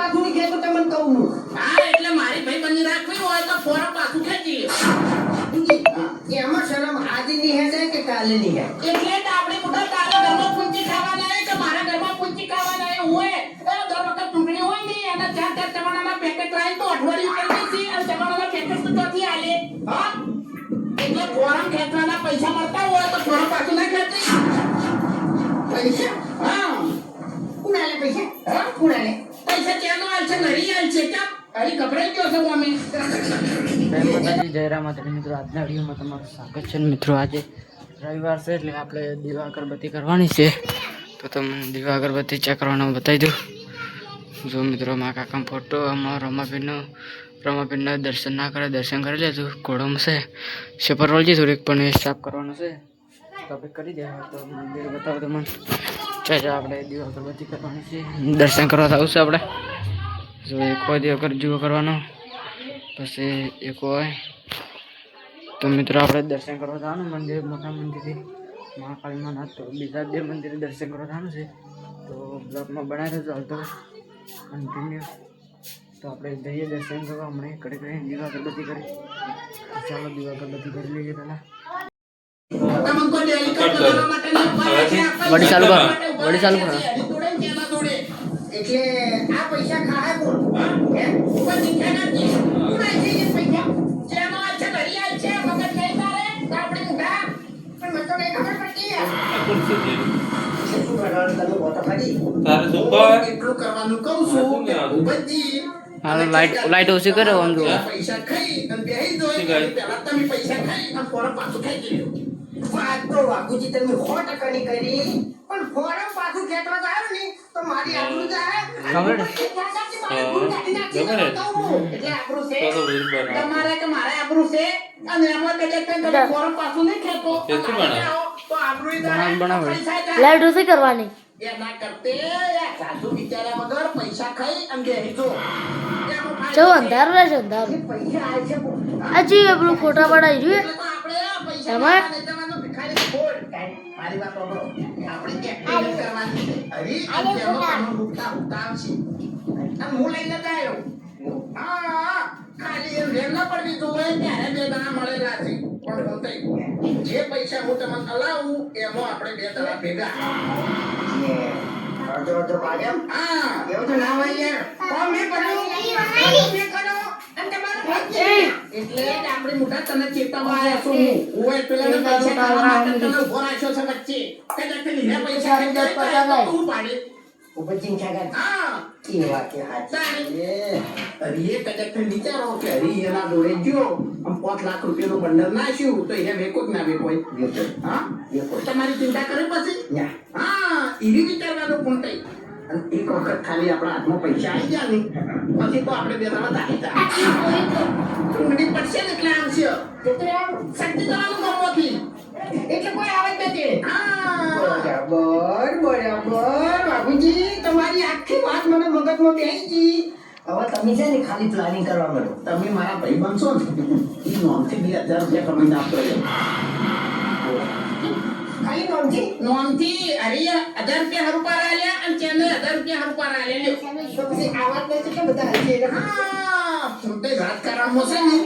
પાછું નહીં ખેંચો તમને કહું હું. હા એટલે મારી ભાઈ બની રાખવી હોય તો ફોરમ પાછું ખેંચી એમાં શરમ આજે નહીં હેડે કે કાલે નહીં હેડે. એટલે જ આપણે મોટા તારા ઘરમાં પૂંચી ખાવાના હોય કે મારા ઘરમાં પૂંચી ખાવાના હોય દર વખત ચૂંટણી હોય ને એના ચાર ચાર ચવાણાના પેકેટ લાવી તો અઠવાડિયું કરી દઈશી અને ચવાણાના પેકેટ તો ત્યાંથી આલે હા એટલે ફોરમ ખેંચવાના પૈસા મળતા હોય તો ફોરમ પાછું ના ખેંચી પૈસા હા કુણાલે પૈસા હા કુણાલે પૈસા ક્યાંનો હાલ છે નરી હાલ છે કેમ અરે ગભરાઈ ગયો છે અમે જય માતાજી જય રામ માતાજી મિત્રો આજના વિડીયોમાં તમારું સ્વાગત છે ને મિત્રો આજે રવિવાર છે એટલે આપણે દીવા અગરબત્તી કરવાની છે તો તમને દીવા અગરબત્તી ચેક કરવાનો બતાવી દઉં જો મિત્રો મારા કાકા ફોટો આમાં રમાપીરના દર્શન ના કરે દર્શન કરી લેજો ઘોડોમાં છે સેપરવાલજી થોડીક પણ એ સાફ કરવાનો છે તો આપણે કરી દેવા તો મંદિર બતાવો તમને ચાલો આપણે દીવા અગરબત્તી કરવાની છે દર્શન કરવા આવશે આપણે જો એક હોય દીવો જીવો કરવાનો પછી એક હોય તો મિત્રો આપણે દર્શન કરવા જવાનું મંદિર મોટા મંદિરથી મહાકાળીમાં તો બીજા બે મંદિરે દર્શન કરવા જવાનું છે તો બ્લોગમાં બનાવી દેજો હાલ તો કન્ટિન્યુ તો આપણે જઈએ દર્શન કરવા હમણાં કડે કડે દીવા અગરબત્તી કરી ચાલો દીવા અગરબત્તી કરી લઈએ પહેલાં વડી ચાલુ કરો વડી ચાલુ કરો એટલે આ પૈસા ખાય કોણ હે એટલું કરવાનું કહું છું હા લાઈટ ઓછી કરો આમ જો પૈસા ખાઈ અને બેહી જોઈ પહેલા તમે પૈસા ખાઈ અને ફોરમ પાછું ખાઈ ગયો વાત તો વાઘુજી તમે 100% ની કરી પણ ફોરમ પાછું ખેંચવા જાય ને તો મારી આબરૂ જાય ખબર એટલે આબરૂ છે તમારે કે મારે આબરૂ છે અને એમાં કદાચ તમે ફોરમ પાછું નહીં ખેંચો તો આબરૂ બનાવે લાઈટ ઓછી કરવાની એના કરતે સાધુ બિચારા વગર પૈસા ખાઈ અને બેહી જો જો અંધારું રહે છે અંધારું પૈસા આવે છે કોણ? હજી આપણું ફોટા પડાવી જોઈએ એટલે તો આપણે પૈસા એમાં? લેવાનો ભિખારી બોલ મારી વાત સાંભળો આપણે કે કરવાની છે અરે અને તેનો કાનો મુક્તા આવશે અને હું લઈને આવ્યો હા ખાલી એમ રેમ ના પડવી જોઈએ ત્યારે બે દાણા મળેલા છે પણ બોલતા જે પૈસા હું તમને અલાવું એમાં આપણે બે દાણા ભેગા અડધો અડધો ભાગમ હા એવું તો ના હોય યાર કોણ મેં કર્યું મેં કર્યો અને તમારો ભાગ છે એટલે જ આપણે મોટા તને ચેતવવા આવ્યા છું હું ઓય પેલાને પૈસા ખાવા માટે તને ઉભો રાખ્યો છે વચ્ચે કદાચ તે લીધા પૈસા ખાઈ જાય તો તું પાડે ઉપર ચિંતા કર હા કે વાત કે હાચી અરે એ કદાચ તમે વિચારો કે હરી એના જોડે ગયો આમ 5 લાખ રૂપિયાનું બંડલ નાખ્યું તો એને વેકો જ ના વેકો હા વેકો તમારી ચિંતા કરી પછી ના હા એવી વિચારવાનું પણ તઈ અને એક વખત ખાલી આપણા હાથમાં પૈસા આવી ગયા ને પછી તો આપણે બે દાડા દાહી જાય ચૂંટણી પડશે ને એટલે આવશે શક્તિ કરવાનું ગમવાથી એટલે કોઈ આવે જ નથી હા બરાબર બાબુજી તમારી આખી વાત મને મગજમાં બેસી ગઈ હવે તમે છે ને ખાલી પ્લાનિંગ કરવા માંડો તમે મારા ભાઈ બનશો ને એ નોમથી 2000 રૂપિયા કમાઈને આપતો રહ્યો ખાલી નોમથી નોમથી અરે 1000 રૂપિયા હરુપાર આલ્યા અને ચેને 1000 રૂપિયા હરુપાર આલ્યા તો પછી આ વાત નથી કે બધા હજી એને હા તે રાજકારણમાં છે ને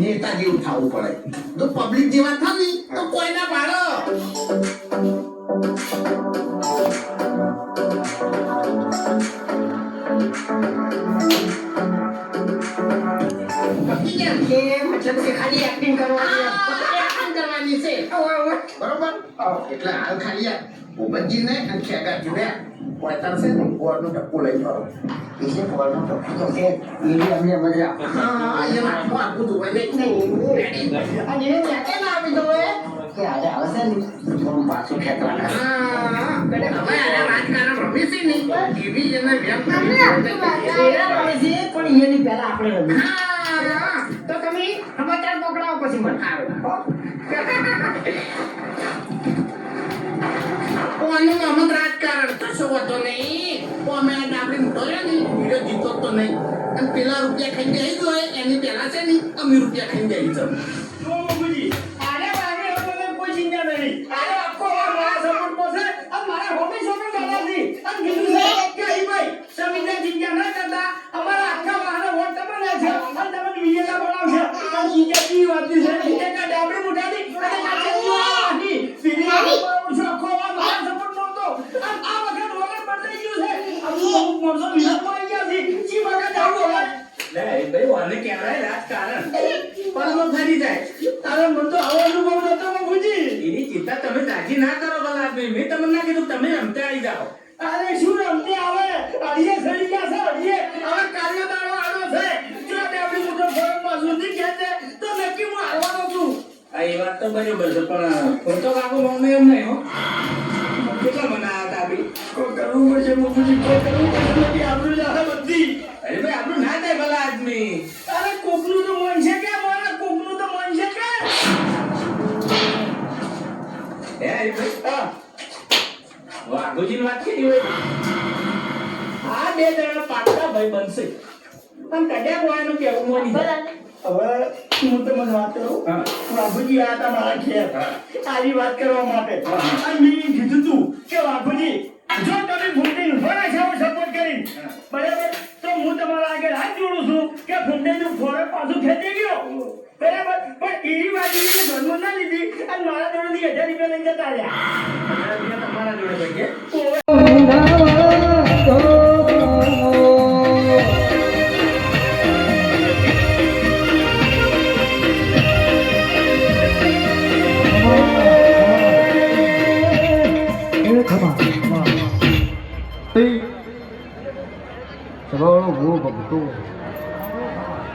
નેતા જેવું થવું પડે જો પબ્લિક જેવા થાવ ને તો કોઈ ના પાડો મતલબ કે ખાલી એક્ટિંગ કરવાની કરવાની છે બરોબર એટલે હાલ ખાલી આ ભૂપતજીને અને ખેગા જોડ્યા પોતાને છે ને ગોળનો ટપ્પો લઈ ફરો એટલે બોલનો તો કે એની અમને મજા હા એમાં આખું જોવાય નહીં અને એને ક્યાં ના આવી દો કે આજે આવશે ને તો પાછું ખેતવાના હા હવે આના રાજકારણ રમી છે ને એવી એને વ્યક્ત પણ એની પહેલા આપણે રમી હા તો તમે સમાચાર પકડાવો પછી મને કોનું અમુક રાજકારણ કશો હોતો નહીં અમે આ ડાબડી મોટો રહ્યો ને વિડીયો જીતો તો નહીં અને પેલા રૂપિયા ખાઈને બેસી જોઈએ એની પહેલા છે ને અમે રૂપિયા ખાઈને બેસી જાવ અરે બાબે હવે કોઈ ચિંતા નહીં અરે આખો મારા સપોર્ટ છે અને મારા હોમી સપોર્ટ કરવાથી અને કીધું છે કે ભાઈ સમીને ચિંતા ન કરતા જતી વાતી છે એક આ ડાબડી મુઠાની અને કાચે જોવાની સીધી ઉપર છોખો મારા સપોર્ટ નહોતો આ વખત વગર બદલાઈ ગયું છે અમુક મોરસો વિલાપમાં આવી ગયા છે જી વખત આવું હવે લે ભાઈ વાને કહેવાય રાજકારણ પરનો ફરી જાય તારો મન તો આવો અનુભવ નતો બાબુજી એની ચિંતા તમે તાજી ના કરો ભલા આદમી મેં તમને ના કીધું તમે રમતે આવી જાઓ અરે શું રમતે આવે અડીએ સડી ગયા છે અડીએ હવે કાલે દાડો આડો છે જો આપણી મોટો ફરક પાછુંથી ખેંચે તો નક્કી હું હારવાનો છું આ એ વાત તો બરોબર છે પણ ખોટો કાકો મમ્મી એમ નહીં હો કેટલા મના હતા બી કો કરવું પડશે બાબુજી કો કરવું પડશે કે આપણું જાહે બધી અરે ભાઈ આપણું ના થાય ભલા આદમી અરે કોકનું તો મન છે કે મારા કોકનું તો મન છે કે હે ભાઈ હા વાઘુજીની વાત કરી હોય આ બે જણા પાક્કા ભાઈ બનશે પણ કડ્યા બોયનું કેવું મોની હવે હું તમને વાત કરું વાઘુજી આ હતા મારા ઘેર આવી વાત કરવા માટે અને મેં કીધું તું કે વાઘુજી જો તમે ફૂંટીને ફોરા છો સપોર્ટ કરી બરાબર તો હું તમારા આગળ હાથ જોડું છું કે ફૂંટીનું ફોરે પાછું ખેંચી ગયો બરાબર પણ એવી વાત એવી ઘરમાં ના લીધી અને મારા જોડેથી 1000 રૂપિયા લઈને જતા રહ્યા તમારા જોડે ભાઈ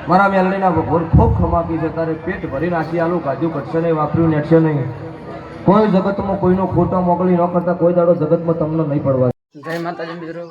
મારા મેલડીના ભગવાન ખૂબ ખમાકી છે તારે પેટ ભરી નાખી આલું કાજુ કટશે નહીં વાપર્યું નેટશે નહીં કોઈ જગતમાં કોઈનો ખોટો મોકલી ન કરતા કોઈ દાડો જગતમાં તમને નહીં પડવા જય માતાજી મિત્રો